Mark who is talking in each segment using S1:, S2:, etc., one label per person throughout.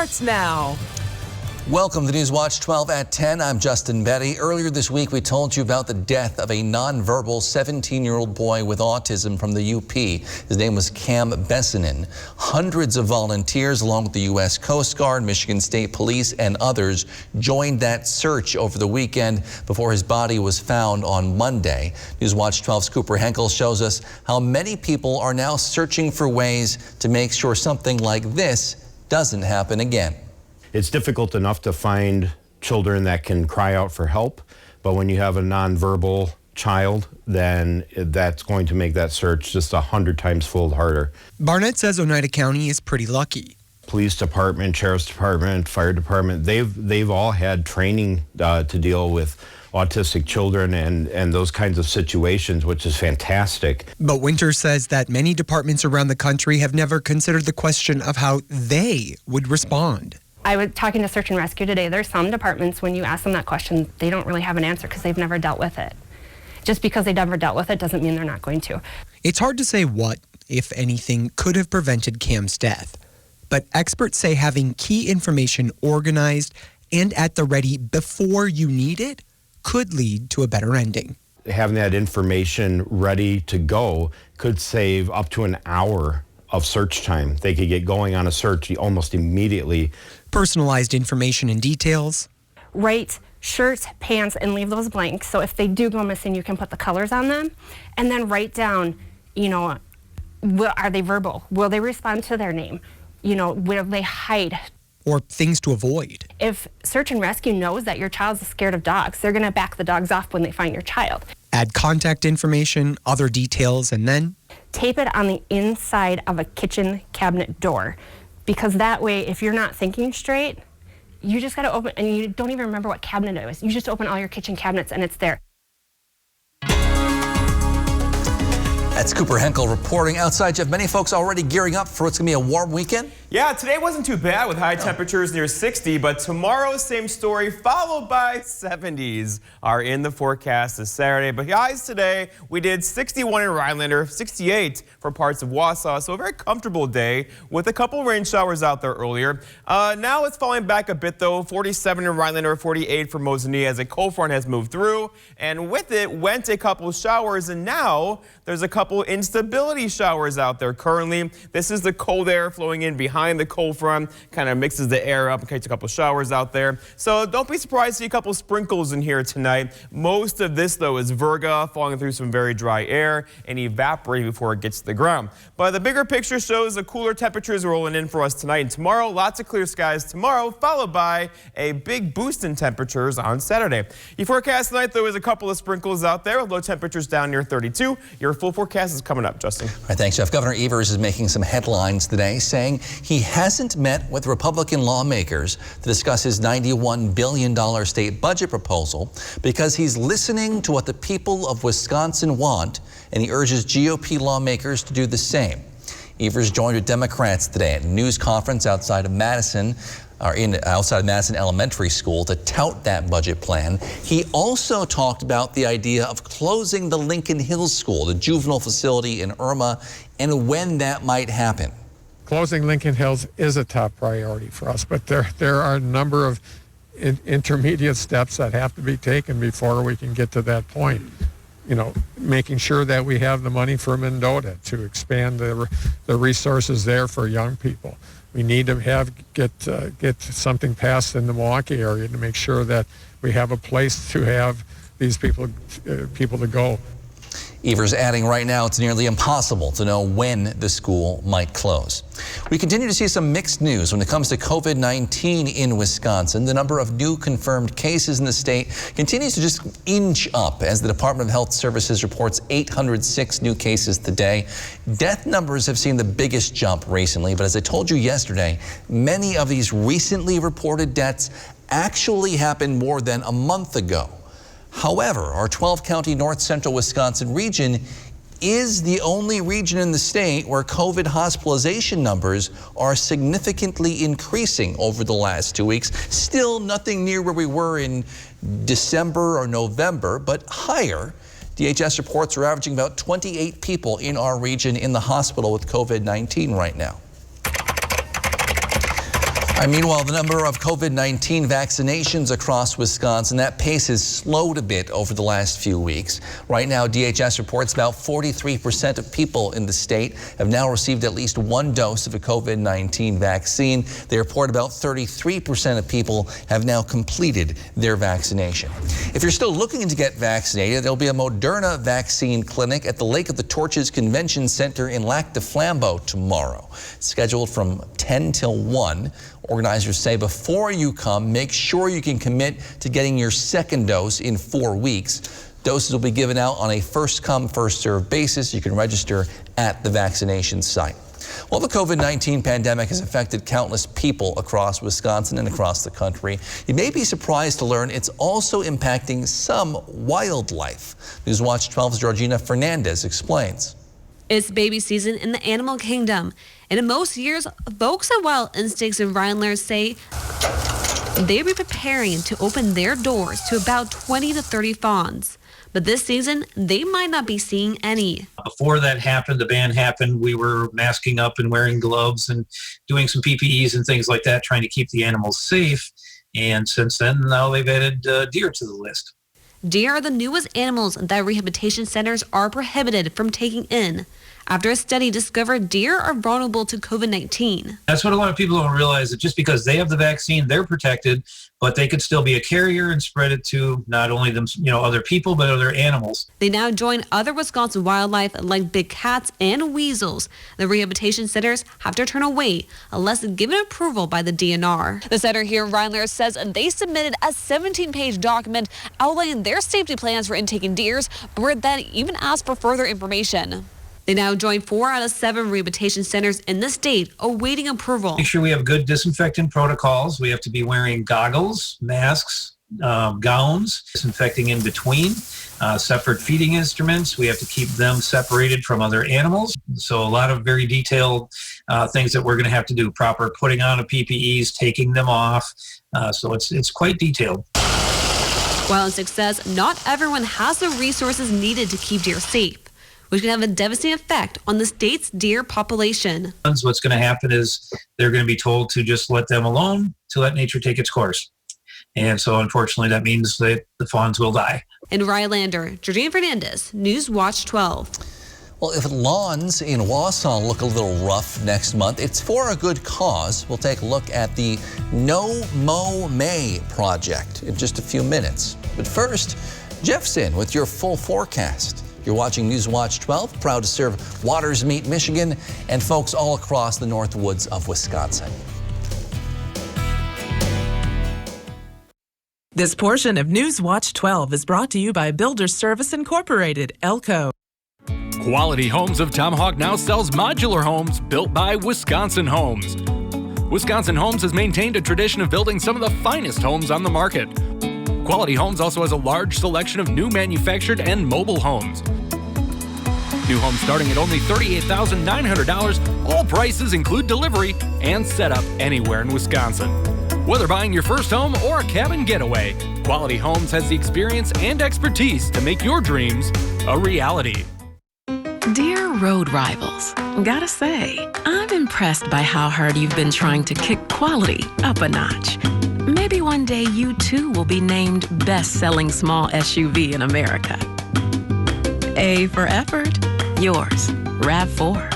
S1: starts now.
S2: Welcome to News Watch 12 at 10. I'm Justin Betty. Earlier this week, we told you about the death of a nonverbal 17-year-old boy with autism from the UP. His name was Cam Bessinen. Hundreds of volunteers, along with the U.S. Coast Guard, Michigan State Police, and others, joined that search over the weekend before his body was found on Monday. News Watch 12's Cooper Henkel shows us how many people are now searching for ways to make sure something like this doesn't happen again.
S3: It's difficult enough to find children that can cry out for help, but when you have a nonverbal child, then that's going to make that search just 100 times fold harder.
S4: Barnett says Oneida County is pretty lucky.
S3: Police department, sheriff's department, fire department, they've all had training to deal with autistic children and those kinds of situations, which is fantastic.
S4: But Winter says that many departments around the country have never considered the question of how they would respond.
S5: I was talking to Search and Rescue today. There's some departments, when you ask them that question, they don't really have an answer because they've never dealt with it. Just because they never dealt with it doesn't mean they're not going to.
S4: It's hard to say what, if anything, could have prevented Cam's death. But experts say having key information organized and at the ready before you need it could lead to a better ending.
S3: Having that information ready to go could save up to an hour of search time. They could get going on a search almost immediately.
S4: Personalized information and details.
S5: Write shirts, pants, and leave those blank. So if they do go missing, you can put the colors on them. And then write down, are they verbal? Will they respond to their name? Will they hide?
S4: Or things to avoid.
S5: If Search and Rescue knows that your child's scared of dogs, they're going to back the dogs off when they find your child.
S4: Add contact information, other details, and then
S5: tape it on the inside of a kitchen cabinet door, because that way, if you're not thinking straight, you just got to open, and you don't even remember what cabinet it was. You just open all your kitchen cabinets and it's there.
S2: That's Cooper Henkel reporting. Outside, Jeff, many folks already gearing up for what's going to be a warm weekend.
S6: Yeah, today wasn't too bad with high temperatures near 60, but tomorrow, same story, followed by 70s are in the forecast this Saturday. But highs today, we did 61 in Rhinelander, 68 for parts of Wausau, so a very comfortable day with a couple rain showers out there earlier. Now it's falling back a bit, though, 47 in Rhinelander, 48 for Mosinee as a cold front has moved through, and with it went a couple showers, and now there's a couple instability showers out there currently. This is the cold air flowing in behind the cold front, kind of mixes the air up and creates a couple showers out there. So don't be surprised to see a couple sprinkles in here tonight. Most of this, though, is virga falling through some very dry air and evaporating before it gets to the ground. But the bigger picture shows the cooler temperatures rolling in for us tonight and tomorrow. Lots of clear skies tomorrow, followed by a big boost in temperatures on Saturday. Your forecast tonight, though, is a couple of sprinkles out there with low temperatures down near 32. Your full forecast is coming up, Justin.
S2: All right, thanks, Jeff. Governor Evers is making some headlines today, saying he hasn't met with Republican lawmakers to discuss his $91 billion state budget proposal because he's listening to what the people of Wisconsin want, and he urges GOP lawmakers to do the same. Evers joined with Democrats today at a news conference outside of Madison Elementary School to tout that budget plan. He also talked about the idea of closing the Lincoln Hills School, the juvenile facility in Irma, and when that might happen.
S7: Closing Lincoln Hills is a top priority for us, but there are a number of intermediate steps that have to be taken before we can get to that point. Making sure that we have the money for Mendota to expand the resources there for young people. We need to get something passed in the Milwaukee area to make sure that we have a place to have these people to go.
S2: Evers adding right now it's nearly impossible to know when the school might close. We continue to see some mixed news when it comes to COVID-19 in Wisconsin. The number of new confirmed cases in the state continues to just inch up as the Department of Health Services reports 806 new cases today. Death numbers have seen the biggest jump recently, but as I told you yesterday, many of these recently reported deaths actually happened more than a month ago. However, our 12-county north central Wisconsin region is the only region in the state where COVID hospitalization numbers are significantly increasing over the last 2 weeks. Still nothing near where we were in December or November, but higher. DHS reports are averaging about 28 people in our region in the hospital with COVID-19 right now. Meanwhile, the number of COVID-19 vaccinations across Wisconsin, that pace has slowed a bit over the last few weeks. Right now, DHS reports about 43% of people in the state have now received at least one dose of a COVID-19 vaccine. They report about 33% of people have now completed their vaccination. If you're still looking to get vaccinated, there'll be a Moderna vaccine clinic at the Lake of the Torches Convention Center in Lac du Flambeau tomorrow. It's scheduled from 10 till 1. Organizers say before you come, make sure you can commit to getting your second dose in 4 weeks. Doses will be given out on a first-come, first-served basis. You can register at the vaccination site. Well, the COVID-19 pandemic has affected countless people across Wisconsin and across the country. You may be surprised to learn it's also impacting some wildlife. Newswatch 12's Georgina Fernandez explains.
S1: It's baby season in the animal kingdom, and in most years, folks at Wild Instincts and Rhinelander say they'll be preparing to open their doors to about 20 to 30 fawns. But this season, they might not be seeing any.
S8: Before that happened, the ban happened, we were masking up and wearing gloves and doing some PPEs and things like that, trying to keep the animals safe. And since then, now they've added deer to the list.
S1: Deer are the newest animals that rehabilitation centers are prohibited from taking in, after a study discovered deer are vulnerable to COVID-19.
S8: That's what a lot of people don't realize, that just because they have the vaccine, they're protected, but they could still be a carrier and spread it to not only them, other people, but other animals.
S1: They now join other Wisconsin wildlife like big cats and weasels. The rehabilitation centers have to turn away unless given approval by the DNR. The center here in Rhinelander says they submitted a 17-page document outlining their safety plans for intaking deers, but then even asked for further information. They now join 4 out of 7 rehabilitation centers in the state awaiting approval.
S8: Make sure we have good disinfectant protocols. We have to be wearing goggles, masks, gowns, disinfecting in between, separate feeding instruments. We have to keep them separated from other animals. So a lot of very detailed things that we're going to have to do. Proper putting on of PPEs, taking them off. So it's quite detailed.
S1: While in success, not everyone has the resources needed to keep deer safe, which can have a devastating effect on the state's deer population.
S8: What's going to happen is they're going to be told to just let them alone, to let nature take its course. And so unfortunately that means that the fawns will die.
S1: In Rhinelander, Georgina Fernandez, Newswatch 12.
S2: Well, if lawns in Wausau look a little rough next month, it's for a good cause. We'll take a look at the No Mow May project in just a few minutes. But first, Jeff's in with your full forecast. You're watching Newswatch 12, proud to serve Waters Meet, Michigan, and folks all across the North Woods of Wisconsin.
S9: This portion of Newswatch 12 is brought to you by Builders Service Incorporated, Elko.
S10: Quality Homes of Tomahawk now sells modular homes built by Wisconsin Homes. Wisconsin Homes has maintained a tradition of building some of the finest homes on the market. Quality Homes also has a large selection of new manufactured and mobile homes. New homes starting at only $38,900. All prices include delivery and setup anywhere in Wisconsin. Whether buying your first home or a cabin getaway, Quality Homes has the experience and expertise to make your dreams a reality.
S11: Dear road rivals, gotta say, I'm impressed by how hard you've been trying to kick quality up a notch. Maybe one day you too will be named best-selling small SUV in America. A for effort. Yours, RAV4.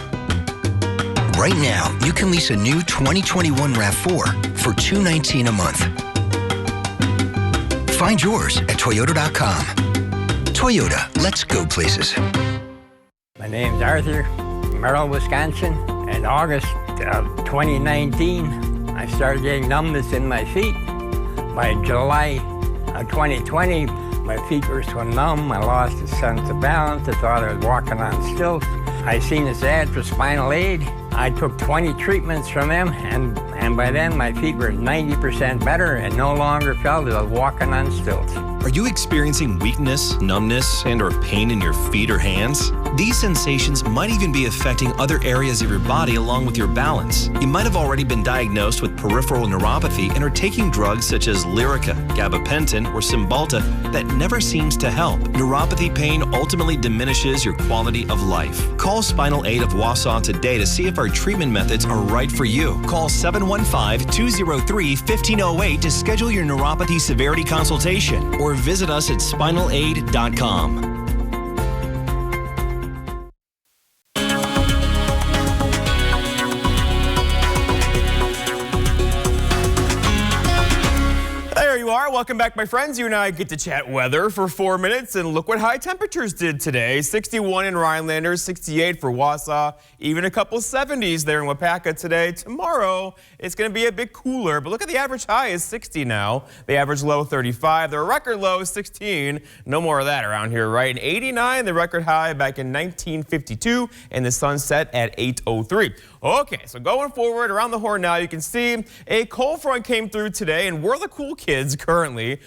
S12: Right now, you can lease a new 2021 RAV4 for $219 a month. Find yours at Toyota.com. Toyota, let's go places.
S13: My name's Arthur, Merrill, Wisconsin. In August of 2019, I started getting numbness in my feet. By July of 2020, my feet were so numb, I lost a sense of balance. I thought I was walking on stilts. I seen this ad for spinal aid. I took 20 treatments from them, and by then my feet were 90% better and no longer felt as I was walking on stilts.
S14: Are you experiencing weakness, numbness, and/or pain in your feet or hands? These sensations might even be affecting other areas of your body along with your balance. You might have already been diagnosed with peripheral neuropathy and are taking drugs such as Lyrica, gabapentin, or Cymbalta that never seems to help. Neuropathy pain ultimately diminishes your quality of life. Call Spinal Aid of Wausau today to see if if our treatment methods are right for you. Call 715-203-1508 to schedule your neuropathy severity consultation or visit us at spinalaid.com.
S6: Welcome back, my friends. You and I get to chat weather for 4 minutes, and look what high temperatures did today. 61 in Rhinelander, 68 for Wausau, even a couple 70s there in Wapaka today. Tomorrow, it's going to be a bit cooler, but look at the average high is 60 now. The average low 35. The record low is 16. No more of that around here, right? And 89, the record high back in 1952, and the sun set at 8:03. Okay, so going forward around the horn now, you can see a cold front came through today, and we're the cool kids currently,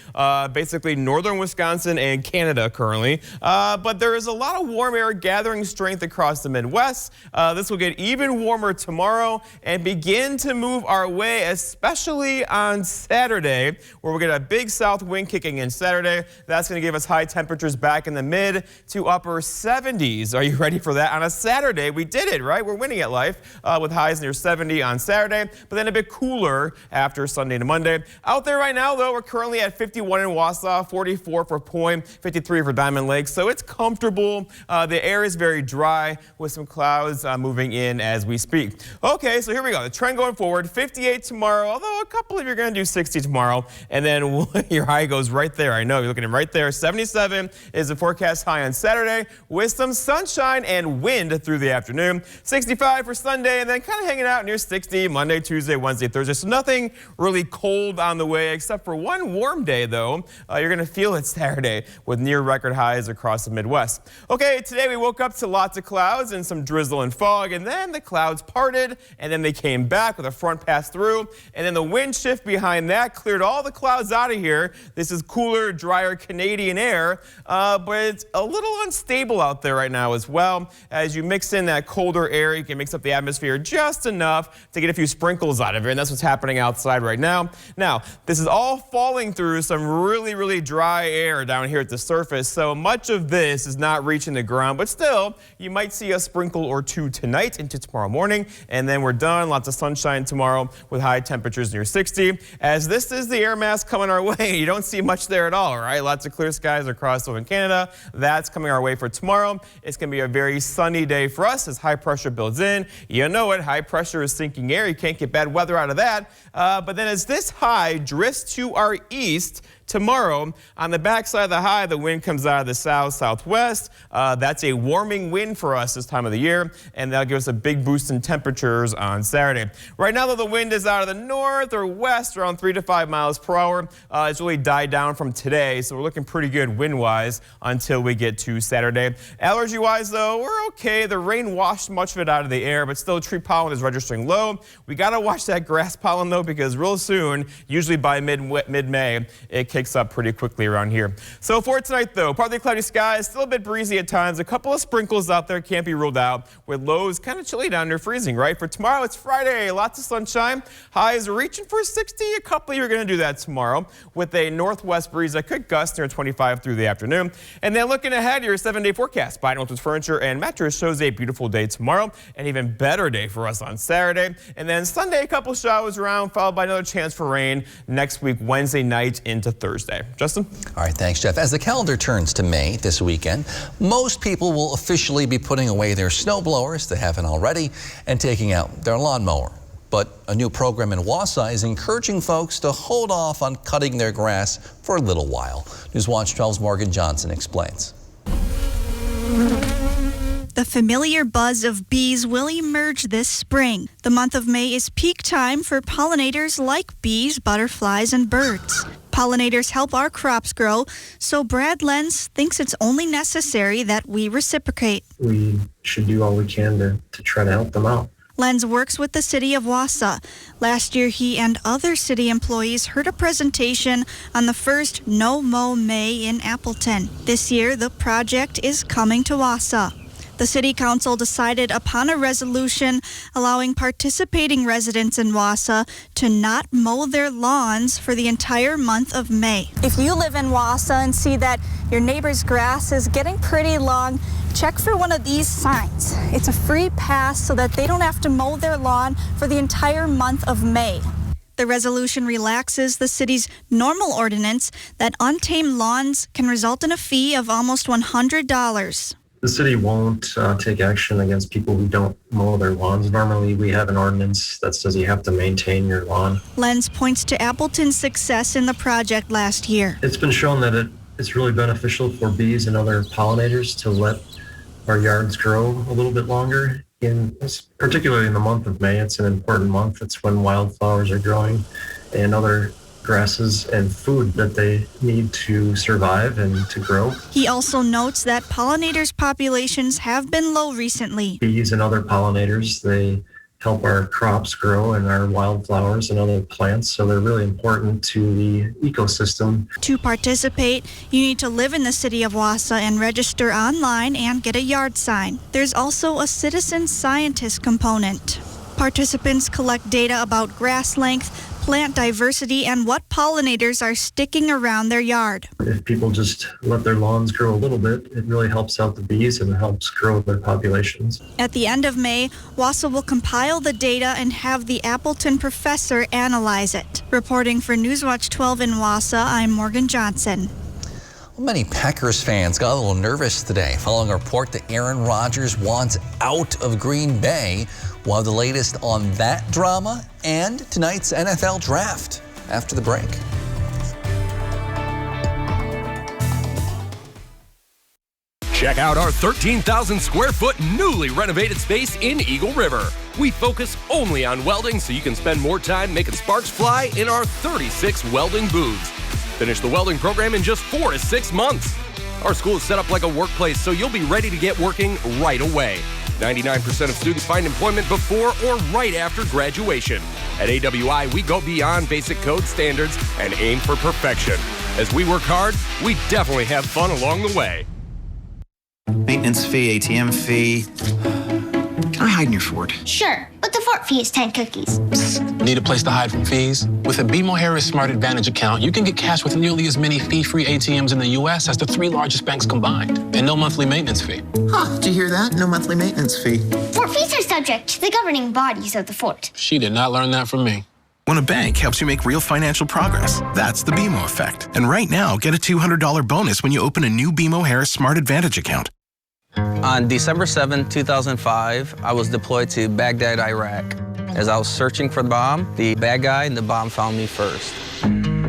S6: basically northern Wisconsin and Canada currently. But there is a lot of warm air gathering strength across the Midwest. This will get even warmer tomorrow and begin to move our way, especially on Saturday, where we'll get a big south wind kicking in Saturday. That's going to give us high temperatures back in the mid to upper 70s. Are you ready for that? On a Saturday, we did it, right? We're winning at life. With highs near 70 on Saturday, but then a bit cooler after Sunday to Monday. Out there right now, though, we're currently at 51 in Wausau, 44 for Point, 53 for Diamond Lake, so it's comfortable. The air is very dry with some clouds moving in as we speak. Okay, so here we go. The trend going forward, 58 tomorrow, although a couple of you are going to do 60 tomorrow, and then your high goes right there. I know, you're looking at right there. 77 is the forecast high on Saturday with some sunshine and wind through the afternoon. 65 for Sunday, and then kind of hanging out near 60 Monday, Tuesday, Wednesday, Thursday. So nothing really cold on the way except for one warm day, though. You're going to feel it Saturday with near record highs across the Midwest. Okay, today we woke up to lots of clouds and some drizzle and fog, and then the clouds parted, and then they came back with a front pass through, and then the wind shift behind that cleared all the clouds out of here. This is cooler, drier Canadian air, but it's a little unstable out there right now as well. As you mix in that colder air, you can mix up the atmosphere just enough to get a few sprinkles out of it, and that's what's happening outside right now. Now, this is all falling through some really, really dry air down here at the surface, so much of this is not reaching the ground, but still, you might see a sprinkle or two tonight into tomorrow morning, and then we're done. Lots of sunshine tomorrow with high temperatures near 60. As this is the air mass coming our way, you don't see much there at all, right? Lots of clear skies across southern Canada. That's coming our way for tomorrow. It's going to be a very sunny day for us as high pressure builds in. You know it, high pressure is sinking air. You can't get bad weather out of that. But then as this high drifts to our east, tomorrow, on the backside of the high, the wind comes out of the south-southwest. That's a warming wind for us this time of the year, and that'll give us a big boost in temperatures on Saturday. Right now, though, the wind is out of the north or west around 3 to 5 miles per hour. It's really died down from today, so we're looking pretty good wind-wise until we get to Saturday. Allergy-wise, though, we're okay. The rain washed much of it out of the air, but still tree pollen is registering low. We got to watch that grass pollen, though, because real soon, usually by mid-May, it kicks up pretty quickly around here. So for tonight, though, partly cloudy skies, still a bit breezy at times. A couple of sprinkles out there can't be ruled out, with lows kind of chilly down near freezing, right? For tomorrow, it's Friday, lots of sunshine. Highs reaching for 60. A couple of you are going to do that tomorrow with a northwest breeze that could gust near 25 through the afternoon. And then looking ahead, your 7-day forecast by Northwest Furniture and Mattress shows a beautiful day tomorrow, an even better day for us on Saturday. And then Sunday, a couple showers around, followed by another chance for rain next week, Wednesday night into Thursday. Justin?
S2: All right, thanks, Jeff. As the calendar turns to May this weekend, most people will officially be putting away their snow blowers, they haven't already, and taking out their lawnmower. But a new program in Wausau is encouraging folks to hold off on cutting their grass for a little while. Newswatch 12's Morgan Johnson explains.
S15: The familiar buzz of bees will emerge this spring. The month of May is peak time for pollinators like bees, butterflies, and birds. Pollinators help our crops grow, so Brad Lenz thinks it's only necessary that we reciprocate.
S16: We should do all we can to try to help them out.
S15: Lenz works with the city of Wausau. Last year, he and other city employees heard a presentation on the first No Mow May in Appleton. This year, the project is coming to Wausau. The City Council decided upon a resolution allowing participating residents in Wausau to not mow their lawns for the entire month of May. If you live in Wausau and see that your neighbor's grass is getting pretty long, check for one of these signs. It's a free pass so that they don't have to mow their lawn for the entire month of May. The resolution relaxes the city's normal ordinance that untamed lawns can result in a fee of almost $100.
S16: The city won't take action against people who don't mow their lawns. Normally, we have an ordinance that says you have to maintain your lawn.
S15: Lenz points to Appleton's success in the project last year.
S16: It's been shown that it's really beneficial for bees and other pollinators to let our yards grow a little bit longer. Particularly in the month of May, it's an important month. It's when wildflowers are growing and other grasses and food that they need to survive and to grow.
S15: He also notes that pollinators' populations have been low recently.
S16: Bees and other pollinators, they help our crops grow and our wildflowers and other plants, so they're really important to the ecosystem.
S15: To participate, you need to live in the city of Wausau and register online and get a yard sign. There's also a citizen scientist component. Participants collect data about grass length, plant diversity, and what pollinators are sticking around their yard.
S16: If people just let their lawns grow a little bit, it really helps out the bees and helps grow their populations.
S15: At the end of May, Wausau will compile the data and have the Appleton professor analyze it. Reporting for Newswatch 12 in Wausau, I'm Morgan Johnson.
S2: Many Packers fans got a little nervous today following a report that Aaron Rodgers wants out of Green Bay. We'll have the latest on that drama and tonight's NFL draft after the break.
S17: Check out our 13,000 square foot newly renovated space in Eagle River. We focus only on welding so you can spend more time making sparks fly in our 36 welding booths. Finish the welding program in just 4 to 6 months. Our school is set up like a workplace, so you'll be ready to get working right away. 99% of students find employment before or right after graduation. At AWI, we go beyond basic code standards and aim for perfection. As we work hard, we definitely have fun along the way.
S18: Maintenance fee, ATM fee. Can I hide in your fort?
S19: Sure, but the fort fee is 10 cookies.
S20: Need a place to hide from fees? With a BMO Harris Smart Advantage account, you can get cash with nearly as many fee-free ATMs in the U.S. as the 3 largest banks combined, and no monthly maintenance fee.
S18: Huh, did you hear that? No monthly maintenance fee.
S19: Fort fees are subject to the governing bodies of the fort.
S20: She did not learn that from me.
S14: When a bank helps you make real financial progress, that's the BMO effect. And right now, get a $200 bonus when you open a new BMO Harris Smart Advantage account.
S21: On December 7, 2005, I was deployed to Baghdad, Iraq. As I was searching for the bomb, the bad guy and the bomb found me first.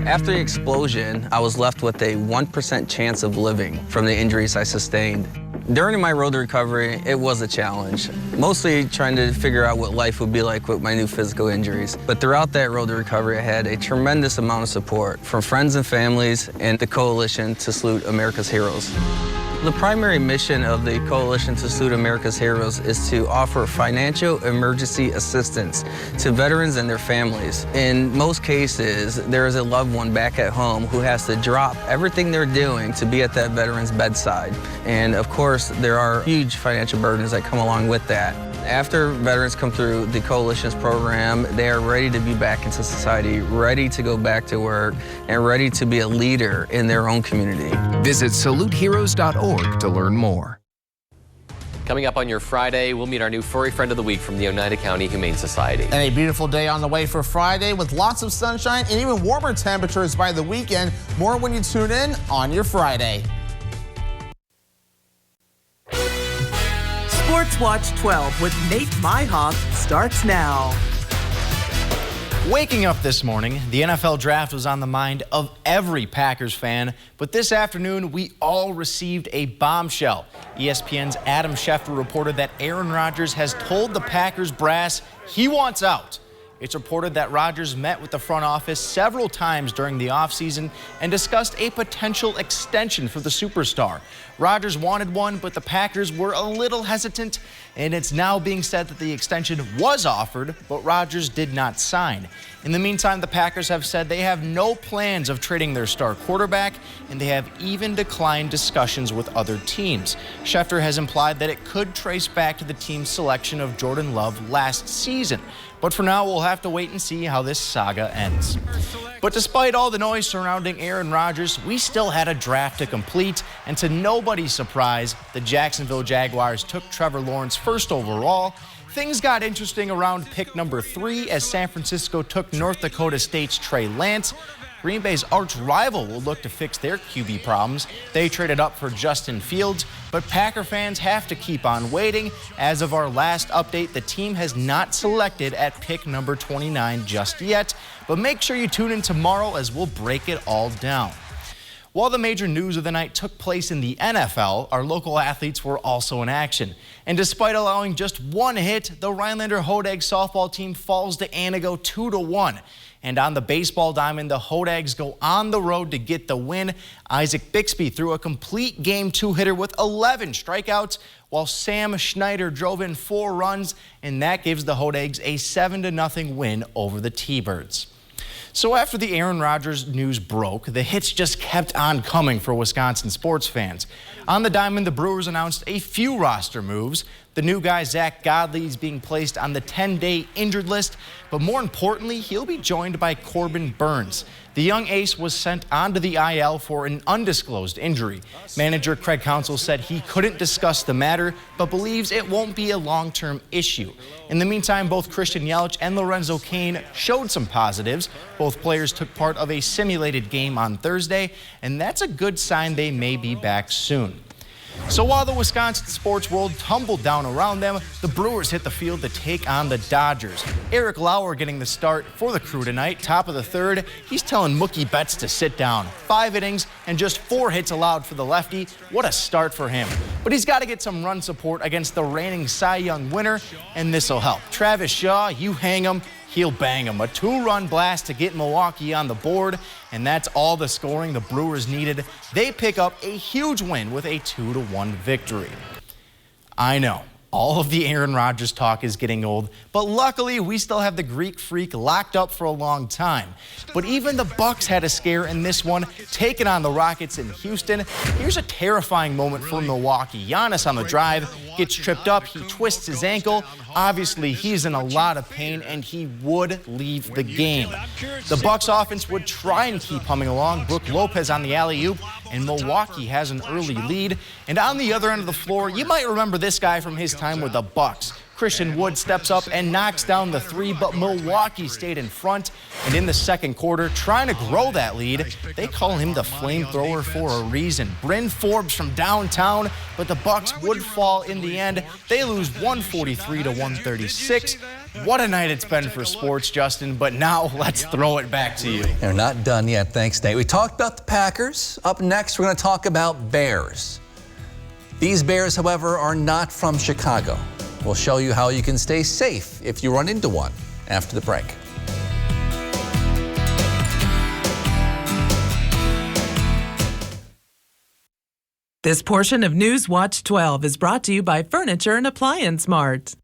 S21: After the explosion, I was left with a 1% chance of living from the injuries I sustained. During my road to recovery, it was a challenge, mostly trying to figure out what life would be like with my new physical injuries. But throughout that road to recovery, I had a tremendous amount of support from friends and families and the Coalition to Salute America's Heroes. The primary mission of the Coalition to Salute America's Heroes is to offer financial emergency assistance to veterans and their families. In most cases, there is a loved one back at home who has to drop everything they're doing to be at that veteran's bedside. And of course, there are huge financial burdens that come along with that. After veterans come through the Coalition's program, they are ready to be back into society, ready to go back to work, and ready to be a leader in their own community.
S22: Visit saluteheroes.org to learn more.
S23: Coming up on your Friday, we'll meet our new furry friend of the week from the Oneida County Humane Society.
S24: And a beautiful day on the way for Friday with lots of sunshine and even warmer temperatures by the weekend. More when you tune in on your Friday.
S9: Sports Watch 12 with Nate Myhoff starts now.
S25: Waking up this morning, the NFL draft was on the mind of every Packers fan, but this afternoon we all received a bombshell. ESPN's Adam Schefter reported that Aaron Rodgers has told the Packers brass he wants out. It's reported that Rodgers met with the front office several times during the offseason and discussed a potential extension for the superstar. Rodgers wanted one, but the Packers were a little hesitant, and it's now being said that the extension was offered, but Rodgers did not sign. In the meantime, the Packers have said they have no plans of trading their star quarterback, and they have even declined discussions with other teams. Schefter has implied that it could trace back to the team's selection of Jordan Love last season. But for now, we'll have to wait and see how this saga ends. But despite all the noise surrounding Aaron Rodgers, we still had a draft to complete, and to nobody's surprise, the Jacksonville Jaguars took Trevor Lawrence first overall. Things got interesting around pick number 3 as San Francisco took North Dakota State's Trey Lance. Green Bay's arch rival will look to fix their QB problems. They traded up for Justin Fields, but Packer fans have to keep on waiting. As of our last update, the team has not selected at pick number 29 just yet, but make sure you tune in tomorrow as we'll break it all down. While the major news of the night took place in the NFL, our local athletes were also in action. And despite allowing just one hit, the Rhinelander Hodag softball team falls to Anago 2-1. And on the baseball diamond, the Hodags go on the road to get the win. Isaac Bixby threw a complete game 2-hitter with 11 strikeouts, while Sam Schneider drove in 4 runs, and that gives the Hodags a 7-0 win over the T-Birds. So after the Aaron Rodgers news broke, the hits just kept on coming for Wisconsin sports fans. On the diamond, the Brewers announced a few roster moves. The new guy, Zach Godley, is being placed on the 10-day injured list, but more importantly, he'll be joined by Corbin Burns. The young ace was sent onto the IL for an undisclosed injury. Manager Craig Counsell said he couldn't discuss the matter, but believes it won't be a long-term issue. In the meantime, both Christian Yelich and Lorenzo Cain showed some positives. Both players took part of a simulated game on Thursday, and that's a good sign they may be back soon. So while the Wisconsin sports world tumbled down around them, the Brewers hit the field to take on the Dodgers. Eric Lauer getting the start for the Crew tonight, top of the third. He's telling Mookie Betts to sit down. 5 innings and just 4 hits allowed for the lefty. What a start for him. But he's got to get some run support against the reigning Cy Young winner, and this'll help. Travis Shaw, you hang him, he'll bang him. A 2-run blast to get Milwaukee on the board, and that's all the scoring the Brewers needed. They pick up a huge win with a 2-1 victory. I know, all of the Aaron Rodgers talk is getting old, but luckily we still have the Greek Freak locked up for a long time. But even the Bucks had a scare in this one, taking on the Rockets in Houston. Here's a terrifying moment for Milwaukee. Giannis on the drive gets tripped up, he twists his ankle. Obviously, he's in a lot of pain, and he would leave the game. The Bucks offense would try and keep humming along. Brook Lopez on the alley-oop, and Milwaukee has an early lead. And on the other end of the floor, you might remember this guy from his time with the Bucks. Christian Wood steps up and knocks down the 3, but Milwaukee stayed in front. And in the second quarter, trying to grow that lead, they call him the flamethrower for a reason. Bryn Forbes from downtown, but the Bucks would fall in the end. They lose 143-136. What a night it's been for sports, Justin, but now let's throw it back to you.
S2: They're not done yet. Thanks, Nate. We talked about the Packers. Up next, we're going to talk about Bears. These Bears, however, are not from Chicago. We'll show you how you can stay safe if you run into one after the break.
S9: This portion of News Watch 12 is brought to you by Furniture and Appliance Mart.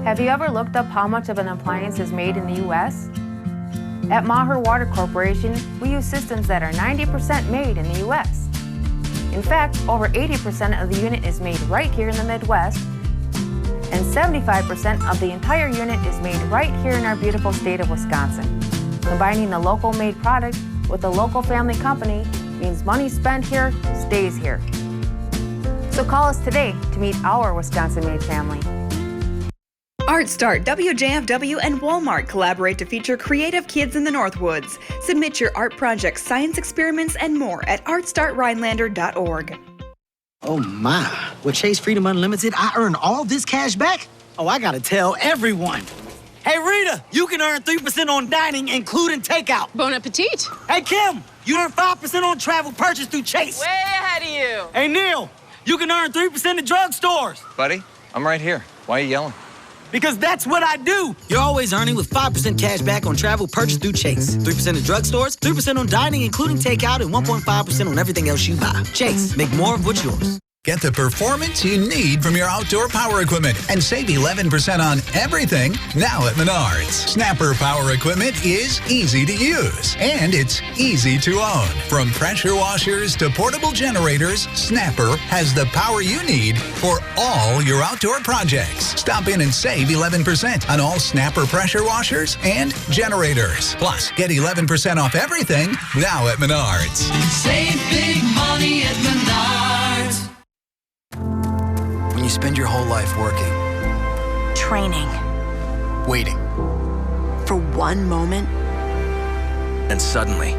S3: Have you ever looked up how much of an appliance is made in the U.S.? At Maher Water Corporation, we use systems that are 90% made in the U.S. In fact, over 80% of the unit is made right here in the Midwest, and 75% of the entire unit is made right here in our beautiful state of Wisconsin. Combining the local made product with a local family company means money spent here stays here. So call us today to meet our Wisconsin made family.
S4: ArtStart, WJFW, and Walmart collaborate to feature creative kids in the Northwoods. Submit your art projects, science experiments, and more at artstartrhinelander.org.
S5: Oh my, with Chase Freedom Unlimited, I earn all this cash back? Oh, I gotta tell everyone. Hey, Rita, you can earn 3% on dining, including takeout.
S7: Bon appetit.
S5: Hey, Kim, you earn 5% on travel purchased through Chase.
S7: Way ahead of you.
S5: Hey, Neil, you can earn 3% at drugstores.
S8: Buddy, I'm right here. Why are you yelling?
S5: Because that's what I do. You're always earning with 5% cash back on travel purchased through Chase. 3% at drugstores, 3% on dining, including takeout, and 1.5% on everything else you buy. Chase, make more of what's yours.
S1: Get the performance you need from your outdoor power equipment and save 11% on everything now at Menards. Snapper Power Equipment is easy to use and it's easy to own. From pressure washers to portable generators, Snapper has the power you need for all your outdoor projects. Stop in and save 11% on all Snapper pressure washers and generators. Plus, get 11% off everything now at Menards.
S7: Save big money at Menards.
S10: When you spend your whole life working,
S11: training,
S10: waiting,
S11: for one moment,
S10: and suddenly,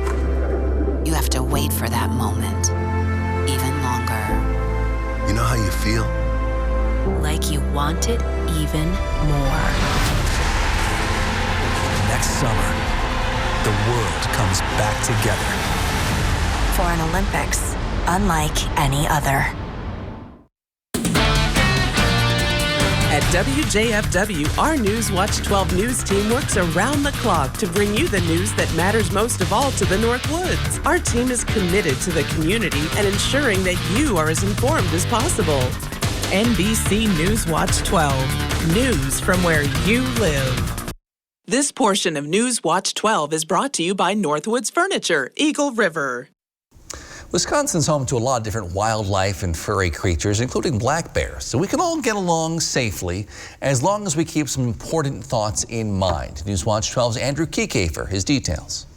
S11: you have to wait for that moment even longer.
S10: You know how you feel?
S11: Like you want it even more.
S10: Next summer, the world comes back together.
S11: For an Olympics unlike any other.
S9: At WJFW, our News Watch 12 news team works around the clock to bring you the news that matters most of all to the North Woods. Our team is committed to the community and ensuring that you are as informed as possible. NBC News Watch 12, news from where you live. This portion of News Watch 12 is brought to you by Northwoods Furniture, Eagle River.
S2: Wisconsin's home to a lot of different wildlife and furry creatures, including black bears. So we can all get along safely as long as we keep some important thoughts in mind. News Watch 12's Andrew Kiekafer, his details.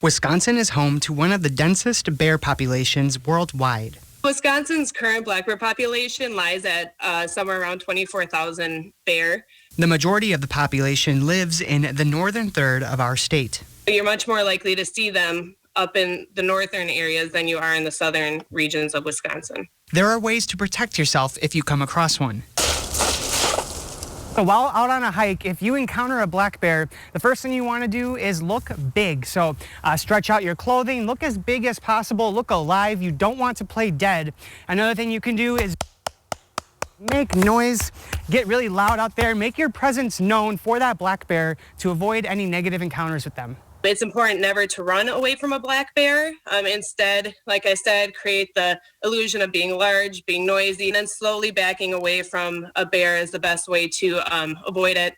S12: Wisconsin is home to one of the densest bear populations worldwide.
S26: Wisconsin's current black bear population lies at somewhere around 24,000 bear.
S12: The majority of the population lives in the northern third of our state.
S26: You're much more likely to see them up in the northern areas than you are in the southern regions of Wisconsin.
S12: There are ways to protect yourself if you come across one. So while out on a hike, if you encounter a black bear, the first thing you want to do is look big. So stretch out your clothing, look as big as possible, look alive. You don't want to play dead. Another thing you can do is make noise, get really loud out there, make your presence known for that black bear to avoid any negative encounters with them.
S26: It's important never to run away from a black bear. Instead, like I said, create the illusion of being large, being noisy, and then slowly backing away from a bear is the best way to avoid it.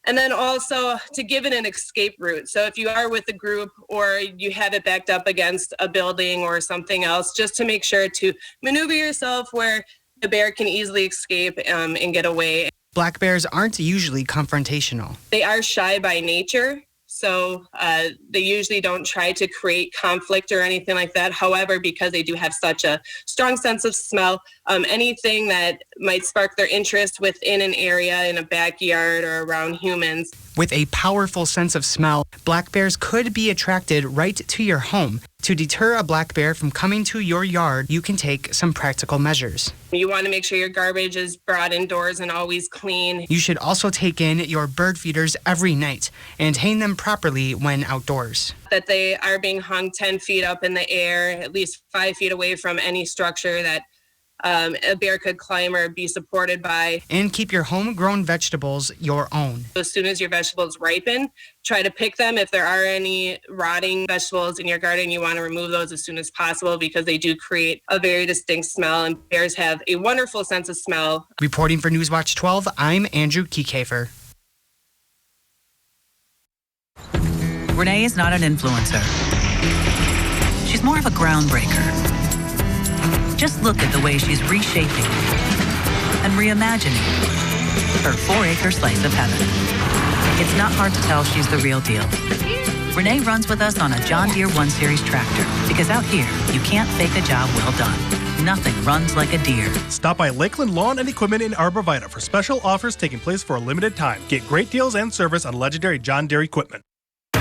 S26: And then also to give it an escape route. So if you are with a group or you have it backed up against a building or something else, just to make sure to maneuver yourself where the bear can easily escape and get away.
S12: Black bears aren't usually confrontational.
S26: They are shy by nature. So they usually don't try to create conflict or anything like that. However, because they do have such a strong sense of smell, anything that might spark their interest within an area, in a backyard or around humans.
S12: With a powerful sense of smell, black bears could be attracted right to your home. To deter a black bear from coming to your yard, you can take some practical measures.
S26: You want to make sure your garbage is brought indoors and always clean.
S12: You should also take in your bird feeders every night and hang them properly when outdoors.
S26: That they are being hung 10 feet up in the air, at least 5 feet away from any structure that a bear could climb or be supported by.
S12: And keep your homegrown vegetables your own.
S26: As soon as your vegetables ripen, try to pick them. If there are any rotting vegetables in your garden, you want to remove those as soon as possible because they do create a very distinct smell, and bears have a wonderful sense of smell.
S12: Reporting for Newswatch 12, I'm Andrew Kiekafer.
S27: Renee is not an influencer. She's more of a groundbreaker. Just look at the way she's reshaping and reimagining her 4-acre slice of heaven. It's not hard to tell she's the real deal. Renee runs with us on a John Deere 1 Series tractor because out here, you can't fake a job well done. Nothing runs like a deer.
S28: Stop by Lakeland Lawn and Equipment in Arborvita for special offers taking place for a limited time. Get great deals and service on legendary John Deere equipment.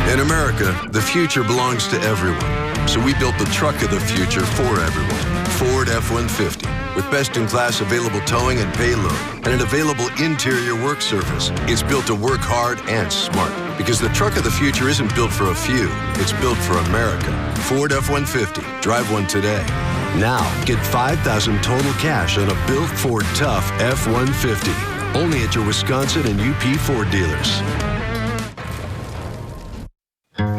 S29: In America, the future belongs to everyone. So we built the truck of the future for everyone. Ford F-150, with best-in-class available towing and payload, and an available interior work surface. It's built to work hard and smart, because the truck of the future isn't built for a few, it's built for America. Ford F-150, drive one today. Now, get $5,000 total cash on a built Ford Tough F-150. Only at your Wisconsin and UP Ford dealers.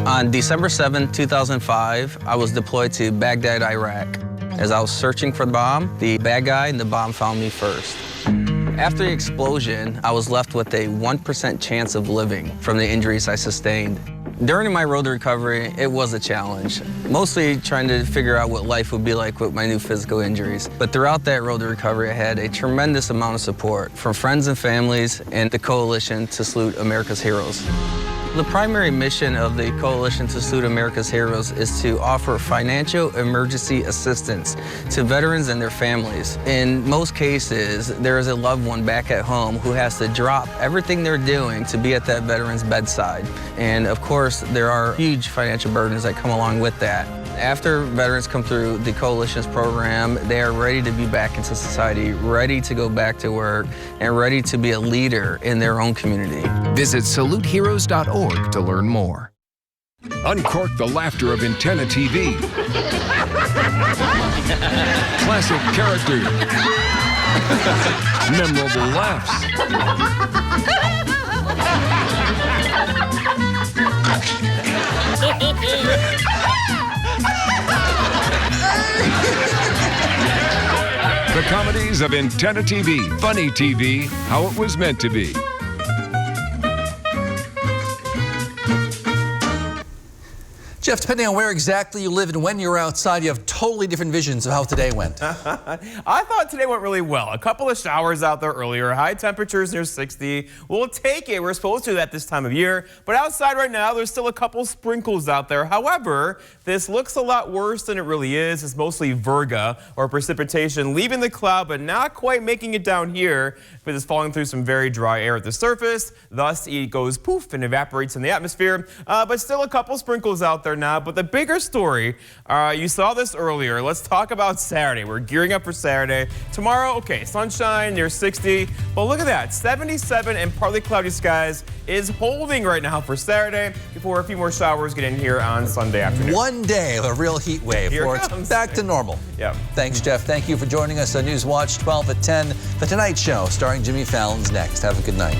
S21: On December 7, 2005, I was deployed to Baghdad, Iraq. As I was searching for the bomb, the bad guy and the bomb found me first. After the explosion, I was left with a 1% chance of living from the injuries I sustained. During my road to recovery, it was a challenge, mostly trying to figure out what life would be like with my new physical injuries. But throughout that road to recovery, I had a tremendous amount of support from friends and families and the Coalition to Salute America's Heroes. The primary mission of the Coalition to Salute America's Heroes is to offer financial emergency assistance to veterans and their families. In most cases, there is a loved one back at home who has to drop everything they're doing to be at that veteran's bedside. And of course, there are huge financial burdens that come along with that. After veterans come through the Coalition's program, they are ready to be back into society, ready to go back to work, and ready to be a leader in their own community.
S22: Visit saluteheroes.org to learn more.
S6: Uncork the laughter of antenna TV. Classic characters. Memorable laughs. The comedies of Antenna TV, Funny TV, How It Was Meant to Be.
S2: Jeff, depending on where exactly you live and when you're outside, you have totally different visions of how today went.
S13: I thought today went really well. A couple of showers out there earlier, high temperatures near 60. We'll take it. We're supposed to do that this time of year. But outside right now, there's still a couple sprinkles out there. However, this looks a lot worse than it really is. It's mostly virga, or precipitation, leaving the cloud but not quite making it down here, but it's falling through some very dry air at the surface. Thus, it goes poof and evaporates in the atmosphere. But still a couple sprinkles out there now. But the bigger story, you saw this earlier. Let's talk about Saturday. We're gearing up for Saturday. Tomorrow, okay, sunshine near 60. But look at that, 77 and partly cloudy skies is holding right now for Saturday before a few more showers get in here on Sunday afternoon.
S2: One day of a real heat wave before it's back to normal.
S13: Yeah.
S2: Thanks, Jeff. Thank you for joining us on News Watch 12 at 10. The Tonight Show starring Jimmy Fallon's next. Have a good night.